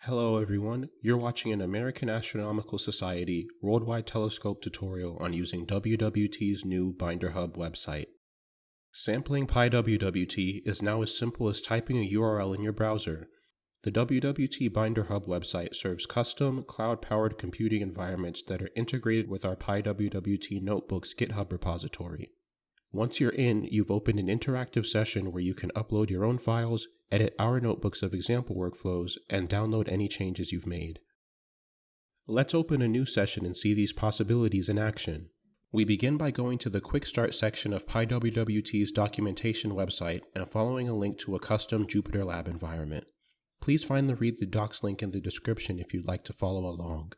Hello everyone, you're watching an American Astronomical Society Worldwide Telescope tutorial on using WWT's new BinderHub website. Sampling pywwt is now as simple as typing a URL in your browser. The WWT BinderHub website serves custom, cloud-powered computing environments that are integrated with our pywwt notebooks GitHub repository. Once you're in, you've opened an interactive session where you can upload your own files, edit our notebooks of example workflows, and download any changes you've made. Let's open a new session and see these possibilities in action. We begin by going to the Quick Start section of pywwt's documentation website and following a link to a custom Jupyter Lab environment. Please find the Read the Docs link in the description if you'd like to follow along.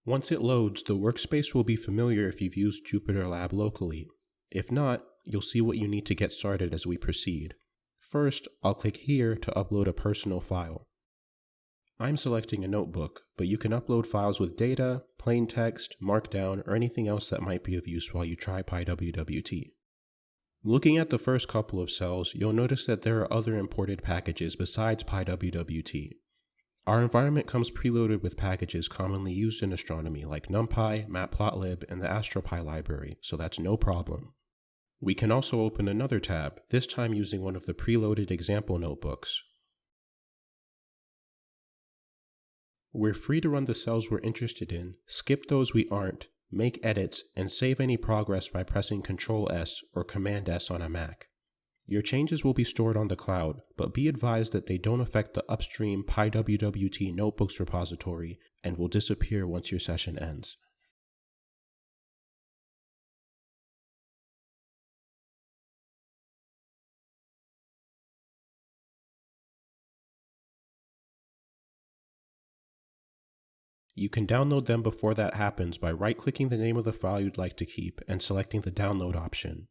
Once it loads, the workspace will be familiar if you've used Jupyter Lab locally. If not, you'll see what you need to get started as we proceed. First, I'll click here to upload a personal file. I'm selecting a notebook, but you can upload files with data, plain text, markdown, or anything else that might be of use while you try pywwt. Looking at the first couple of cells, you'll notice that there are other imported packages besides pywwt. Our environment comes preloaded with packages commonly used in astronomy like NumPy, Matplotlib, and the AstroPy library, so that's no problem. We can also open another tab, this time using one of the preloaded example notebooks. We're free to run the cells we're interested in, skip those we aren't, make edits, and save any progress by pressing Ctrl-S or Command-S on a Mac. Your changes will be stored on the cloud, but be advised that they don't affect the upstream pywwt notebooks repository and will disappear once your session ends. You can download them before that happens by right-clicking the name of the file you'd like to keep and selecting the download option.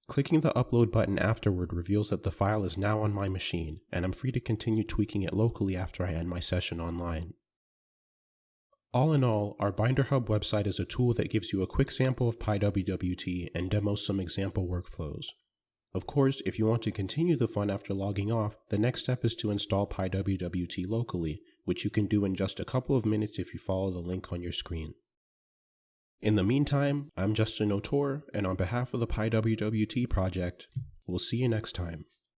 Clicking the upload button afterward reveals that the file is now on my machine, and I'm free to continue tweaking it locally after I end my session online. All in all, our BinderHub website is a tool that gives you a quick sample of pywwt and demos some example workflows. Of course, if you want to continue the fun after logging off, the next step is to install pywwt locally, which you can do in just a couple of minutes if you follow the link on your screen. In the meantime, I'm Justin Otor, and on behalf of the pywwt project, we'll see you next time.